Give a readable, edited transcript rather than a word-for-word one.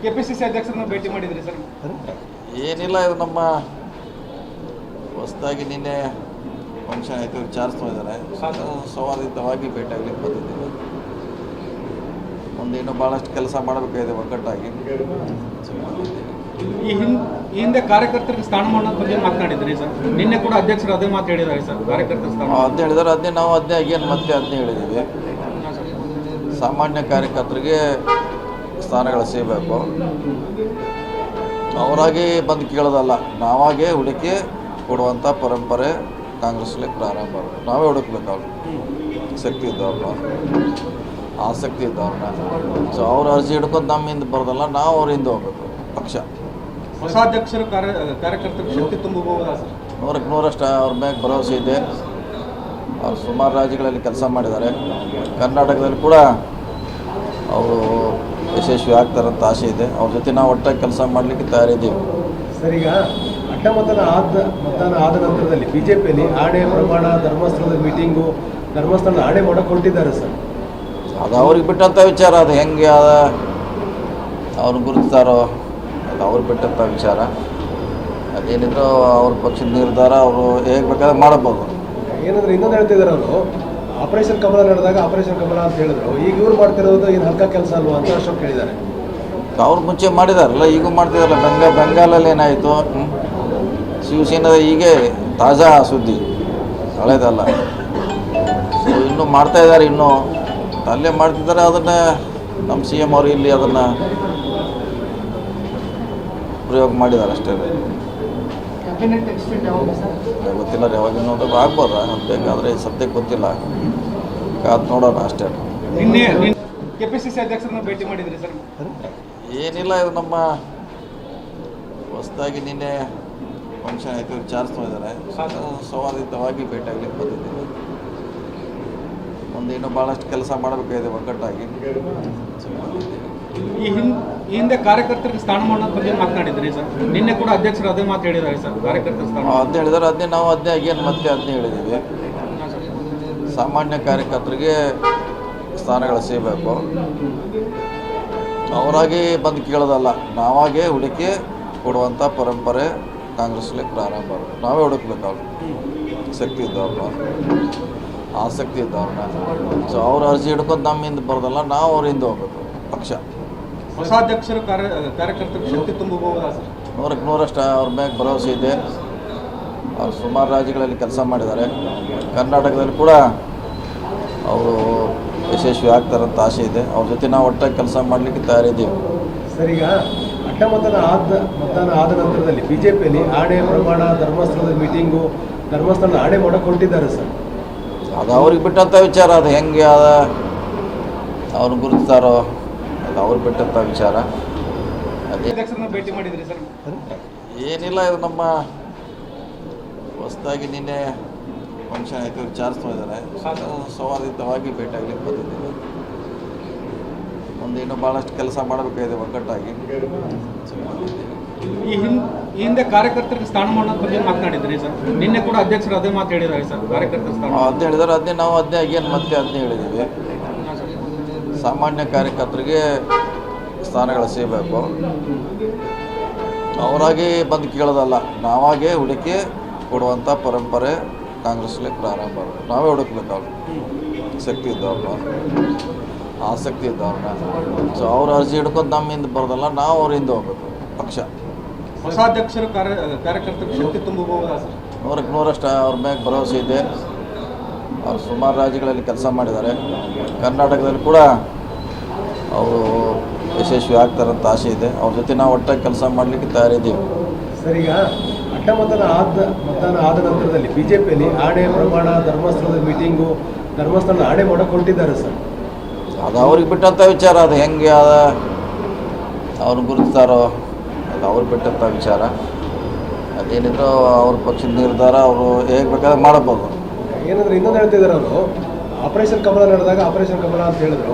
KPCC ಅಧ್ಯಕ್ಷರನ್ನ ಭೇಟಿ ಮಾಡಿದ್ರಿ sir? ಏನಿಲ್ಲ, ಇದು ನಮ್ಮ ಹೊಸದಾಗಿ ನಿನ್ನೆ ಫಂಕ್ಷನ್ ಆಯಿತು, ವಿಚಾರಿಸ್ತಾ ಇದ್ದಾರೆ. ಸೌಹಾರ್ದಯುತವಾಗಿ ಭೇಟಿಯಾಗಲಿಕ್ಕೆ ಬಂದಿದ್ದೀವಿ. ಒಂದು ಇನ್ನೂ ಭಾಳಷ್ಟು ಕೆಲಸ ಮಾಡಬೇಕಾಗಿದೆ ಒಗ್ಗಟ್ಟಾಗಿ. ಈ ಹಿಂದೆ ಕಾರ್ಯಕರ್ತರಿಗೆ ಸ್ಥಾನಮಾನ ಬಗ್ಗೆ ಮಾತನಾಡಿದ್ರಿ ಸರ್. ನಿನ್ನೆ ಕೂಡ ಅಧ್ಯಕ್ಷರು ಅದೇ ಮಾತು ಹೇಳಿದ್ದಾರೆ ಸರ್, ಕಾರ್ಯಕರ್ತರ ಸ್ಥಾನ ಅದನ್ನೇ ಹೇಳಿದ್ದಾರೆ. ಅದನ್ನೇ ಏನು ಮತ್ತೆ ಅದನ್ನೇ ಹೇಳಿದ್ದೀವಿ. ಸಾಮಾನ್ಯ ಕಾರ್ಯಕರ್ತರಿಗೆ ಸ್ಥಾನಗಳು ಸಿಗಬೇಕು, ಅವರಾಗಿ ಬಂದು ಕೇಳೋದಲ್ಲ, ನಾವಾಗೇ ಹುಡುಕಿ ಕೊಡುವಂಥ ಪರಂಪರೆ ಕಾಂಗ್ರೆಸ್ಲಿ ಪ್ರಾರಂಭ. ನಾವೇ ಹುಡುಕ್ಬೇಕು ಅವ್ರು, ಶಕ್ತಿ ಇದ್ದವ್ರನ್ನ, ಆಸಕ್ತಿ ಇದ್ದವ್ರನ್ನ. ಸೊ ಅವ್ರ ಅರ್ಜಿ ಹಿಡ್ಕೊಂಡು ನಮ್ಮಿಂದ ಬರೋದಲ್ಲ, ನಾವು ಅವ್ರಿಂದ ಹೋಗ್ಬೇಕು. ಪಕ್ಷ ಹೊಸ ಅಧ್ಯಕ್ಷರು ಕಾರ್ಯಕರ್ತರಿಗೆ ಶಕ್ತಿ ತುಂಬಬಹುದಾ ಸರ್? 100% ಅವ್ರ ಮೇಲೆ ಭರವಸೆ ಇದೆ. ಅವ್ರು ಸುಮಾರು ರಾಜ್ಯಗಳಲ್ಲಿ ಕೆಲಸ ಮಾಡಿದ್ದಾರೆ. ಕರ್ನಾಟಕದಲ್ಲಿ ಕೂಡ ಅವರು ಯಶಸ್ವಿ ಆಗ್ತಾರಂತ ಆಸೆ ಇದೆ. ಅವ್ರ ಜೊತೆ ನಾವು ಒಟ್ಟಾಗಿ ಕೆಲಸ ಮಾಡಲಿಕ್ಕೆ ತಯಾರಿದ್ದೀವಿ. ಸರ್, ಈಗ ಮತದಾನ ಆದ ನಂತರದಲ್ಲಿ ಬಿಜೆಪಿಯಲ್ಲಿ ಆಣೆ ಪ್ರಮಾಣ, ಧರ್ಮಸ್ಥಳದ ಮೀಟಿಂಗು, ಧರ್ಮಸ್ಥಳದ ಆಣೆ ಮಾಡೋಕೆ ಹೊರಟಿದ್ದಾರೆ ಸರ್. ಅದು ಅವ್ರಿಗೆ ಬಿಟ್ಟಂಥ ವಿಚಾರ. ಅದು ಹೆಂಗೆ ಅವ್ರು ಗುರುತಿಸ್ತಾರೋ ಅದು ಅವ್ರಿಗೆ ಬಿಟ್ಟಂಥ ವಿಚಾರ. ಅದೇನಿದ್ರು ಅವ್ರ ಪಕ್ಷದ ನಿರ್ಧಾರ, ಅವರು ಹೇಗೆ ಬೇಕಾದ್ರೆ ಮಾಡಬಹುದು. ಏನಂದ್ರೆ ಇನ್ನೊಂದು ಹೇಳ್ತಿದ್ದಾರೆ, ಅವರು ಆಪರೇಷನ್ ಕಮಲ ನಡೆದಾಗ ಆಪರೇಷನ್ ಕಮಲ ಅಂತ ಹೇಳಿದ್ರು. ಈಗ ಇವ್ರು ಮಾಡ್ತಿರೋದು ಏನು ಹಲ್ಕ ಕೆಲಸ ಅಲ್ವಾ ಅಂತ ಅಶೋಕ್ ಹೇಳಿದ್ದಾರೆ. ಅವ್ರು ಮುಂಚೆ ಮಾಡಿದಾರಲ್ಲ, ಈಗೂ ಮಾಡ್ತಿದಾರಲ್ಲ. ಬೆಂಗಾಲಲ್ಲಿ ಏನಾಯಿತು, ಶಿವಸೇನದ ಹೀಗೆ ತಾಜಾ ಸುದ್ದಿ, ಹಳೇದಲ್ಲ. ಸೊ ಇನ್ನೂ ಮಾಡ್ತಾಯಿದ್ದಾರೆ, ಇನ್ನೂ ಅಲ್ಲೇ ಮಾಡ್ತಿದ್ದಾರೆ. ಅದನ್ನು ನಮ್ಮ CM ಅವರು ಇಲ್ಲಿ ಅದನ್ನು ಪ್ರಯೋಗ ಮಾಡಿದ್ದಾರೆ ಅಷ್ಟೇ. ಗೊತ್ತಿಲ್ಲ ಯಾವಾಗ ಇನ್ನೊಂದು ಆಗ್ಬೋದಾ ಅಂತ, ಬೇಕಾದರೆ ಸದ್ಯಕ್ಕೆ ಗೊತ್ತಿಲ್ಲ, ಕಾದು ನೋಡೋಣ ಅಷ್ಟೇ. ನಿನ್ನೆ ಕೆಪಿಸಿಸಿ ಅಧ್ಯಕ್ಷರನ್ನ ಭೇಟಿ ಮಾಡಿದ್ರಿ ಸರ್? ಏನಿಲ್ಲ, ಇದು ನಮ್ಮ ಹೊಸದಾಗಿ ನಿನ್ನೆ ಫಂಕ್ಷನ್ ಆಯಿತು, ವಿಚಾರಿಸ್ತಾ ಇದ್ದಾರೆ. ಸೌಹಾರ್ದಯುತವಾಗಿ ಭೇಟಿಯಾಗಲಿಕ್ಕೆ ಬಂದಿದ್ದೀವಿ. ಒಂದು ಇನ್ನೂ ಭಾಳಷ್ಟು ಕೆಲಸ ಮಾಡಬೇಕಾಗಿದೆ ಒಗ್ಗಟ್ಟಾಗಿ. ಈ ಹಿಂದೆ ಕಾರ್ಯಕರ್ತರಿಗೆ ಸ್ಥಾನಮಾನ ಬಗ್ಗೆ ಮಾತನಾಡಿದ್ರಿ ಸರ್. ನಿನ್ನೆ ಕೂಡ ಅಧ್ಯಕ್ಷರು ಅದೇ ಮಾತು ಹೇಳಿದ್ದಾರೆ ಸರ್, ಕಾರ್ಯಕರ್ತರ ಸ್ಥಾನ ಅದನ್ನೇ ಹೇಳಿದ್ದಾರೆ. ಏನು ಮತ್ತೆ ಅದನ್ನೇ ಹೇಳಿದ್ದೀವಿ. ಸಾಮಾನ್ಯ ಕಾರ್ಯಕರ್ತರಿಗೆ ಸ್ಥಾನಗಳು ಸಿಗಬೇಕು, ಅವರಾಗಿ ಬಂದು ಕೇಳೋದಲ್ಲ, ನಾವಾಗೇ ಹುಡುಕಿ ಕೊಡುವಂಥ ಪರಂಪರೆ ಕಾಂಗ್ರೆಸ್ಲಿ ಪ್ರಾರಂಭ. ನಾವೇ ಹುಡುಕ್ಬೇಕು ಅವ್ರು, ಶಕ್ತಿ ಇದ್ದವ್ರನ್ನ, ಆಸಕ್ತಿ ಇದ್ದವ್ರನ್ನ. ಸೊ ಅವ್ರ ಅರ್ಜಿ ಹಿಡ್ಕೊಂಡು ನಮ್ಮಿಂದ ಬರೋದಲ್ಲ, ನಾವು ಅವರಿಂದ ಹೋಗ್ಬೇಕು. ಪಕ್ಷ ಹೊಸ ಅಧ್ಯಕ್ಷರು ಕಾರ್ಯಕರ್ತರಿಗೆ ಶಕ್ತಿ ತುಂಬಬಹುದಾ ಸರ್? 100% ಅವ್ರ ಮೇಲೆ ಭರವಸೆ ಇದೆ. ಅವ್ರು ಸುಮಾರು ರಾಜ್ಯಗಳಲ್ಲಿ ಕೆಲಸ ಮಾಡಿದ್ದಾರೆ. ಕರ್ನಾಟಕದಲ್ಲಿ ಕೂಡ ಅವರು ಯಶಸ್ವಿ ಆಗ್ತಾರಂತ ಆಸೆ ಇದೆ. ಅವ್ರ ಜೊತೆ ನಾವು ಒಟ್ಟಾಗಿ ಕೆಲಸ ಮಾಡಲಿಕ್ಕೆ ತಯಾರಿದ್ದೀವಿ. ಸರ್, ಈಗ ಮತದಾನ ಆದ ನಂತರದಲ್ಲಿ ಬಿಜೆಪಿಯಲ್ಲಿ ಆಣೆ ಪ್ರಮಾಣ, ಧರ್ಮಸ್ಥಳದ ಮೀಟಿಂಗು, ಧರ್ಮಸ್ಥಳದ ಆಣೆ ಮಾಡೋಕೆ ಹೊರಟಿದ್ದಾರೆ ಸರ್. ಅದು ಅವ್ರಿಗೆ ಬಿಟ್ಟಂಥ ವಿಚಾರ. ಅದು ಹೆಂಗೆ ಅವ್ರು ಗುರುತಿಸ್ತಾರೋ ಅದು ಅವ್ರಿಗೆ ಬಿಟ್ಟಂಥ ವಿಚಾರ. ಅಧ್ಯಕ್ಷರನ್ನ ಭೇಟಿ ಮಾಡಿದ್ರಿ ಸರ್? ಏನಿಲ್ಲ, ಇದು ನಮ್ಮ ಹೊಸದಾಗಿ ನಿನ್ನೆ ಫಂಕ್ಷನ್ ಆಯಿತು, ವಿಚಾರಿಸ್ತಾ ಇದ್ದಾರೆ. ಸೌಹಾರ್ದಯುತವಾಗಿ ಭೇಟಿಯಾಗಲಿಕ್ಕೆ ಬಂದಿದ್ದೀವಿ. ಒಂದು ಇನ್ನೂ ಭಾಳಷ್ಟು ಕೆಲಸ ಮಾಡಬೇಕಾಗಿದೆ ಒಗ್ಗಟ್ಟಾಗಿ. ಈ ಹಿಂದೆ ಕಾರ್ಯಕರ್ತರಿಗೆ ಸ್ಥಾನಮಾನ ಬಗ್ಗೆ ಮಾತನಾಡಿದ್ರಿ ಸರ್. ನಿನ್ನೆ ಕೂಡ ಅಧ್ಯಕ್ಷರು ಅದೇ ಮಾತು ಹೇಳಿದ್ದಾರೆ ಸರ್, ಕಾರ್ಯಕರ್ತರ ಸ್ಥಾನ ಅದನ್ನೇ ಹೇಳಿದ್ದಾರೆ. ಏನು ಮತ್ತೆ ಅದನ್ನೇ ಹೇಳಿದ್ದೀವಿ. ಸಾಮಾನ್ಯ ಕಾರ್ಯಕರ್ತರಿಗೆ ಸ್ಥಾನಗಳು ಸಿಗಬೇಕು, ಅವರಾಗಿ ಬಂದು ಕೇಳೋದಲ್ಲ, ನಾವಾಗೇ ಹುಡುಕಿ ಕೊಡುವಂಥ ಪರಂಪರೆ ಕಾಂಗ್ರೆಸ್ಲಿ ಪ್ರಾರಂಭ. ನಾವೇ ಹುಡುಕ್ಬೇಕು ಅವ್ರು, ಶಕ್ತಿ ಇದ್ದವ್ರನ್ನ, ಆಸಕ್ತಿ ಇದ್ದವ್ರನ್ನ. ಸೊ ಅವ್ರ ಅರ್ಜಿ ಹಿಡ್ಕೊಂಡು ನಮ್ಮಿಂದ ಬರೋದಲ್ಲ, ನಾವು ಅವರಿಂದ ಹೋಗ್ಬೇಕು. ಪಕ್ಷ ಹೊಸ ಅಧ್ಯಕ್ಷರು ಕಾರ್ಯಕರ್ತರಿಗೆ ಶಕ್ತಿ ತುಂಬಬಹುದಾ ಸರ್? 100% ಅವ್ರ ಮೇಲೆ ಭರವಸೆ ಇದೆ. ಅವ್ರು ಸುಮಾರು ರಾಜ್ಯಗಳಲ್ಲಿ ಕೆಲಸ ಮಾಡಿದ್ದಾರೆ. ಕರ್ನಾಟಕದಲ್ಲಿ ಕೂಡ ಅವರು ಯಶಸ್ವಿ ಆಗ್ತಾರಂತ ಆಸೆ ಇದೆ. ಅವ್ರ ಜೊತೆ ನಾವು ಒಟ್ಟಾಗಿ ಕೆಲಸ ಮಾಡಲಿಕ್ಕೆ ತಯಾರಿದ್ದೀವಿ. ಸರ್, ಈಗ ಮತದಾನ ಆದ ನಂತರದಲ್ಲಿ ಬಿಜೆಪಿಯಲ್ಲಿ ಆಣೆ ಪ್ರಮಾಣ, ಧರ್ಮಸ್ಥಳದ ಮೀಟಿಂಗು, ಧರ್ಮಸ್ಥಳದ ಆಣೆ ಮಾಡೋಕೆ ಹೊರಟಿದ್ದಾರೆ ಸರ್. ಅದು ಅವ್ರಿಗೆ ಬಿಟ್ಟಂಥ ವಿಚಾರ. ಅದು ಹೆಂಗೆ ಅವ್ರು ಗುರುತಿಸ್ತಾರೋ ಅದು ಅವ್ರಿಗೆ ಬಿಟ್ಟಂಥ ವಿಚಾರ. ಅದೇನಿದ್ರು ಅವ್ರ ಪಕ್ಷದ ನಿರ್ಧಾರ, ಅವರು ಹೇಗೆ ಬೇಕಾದ್ರೆ ಮಾಡಬಹುದು. ಏನಂದ್ರೆ ಇನ್ನೊಂದು ಹೇಳ್ತಿದ್ದಾರೆ, ಅವರು ಆಪರೇಷನ್ ಕಮಲ ನಡೆದಾಗ ಆಪರೇಷನ್ ಕಮಲ ಅಂತ ಹೇಳಿದ್ರು.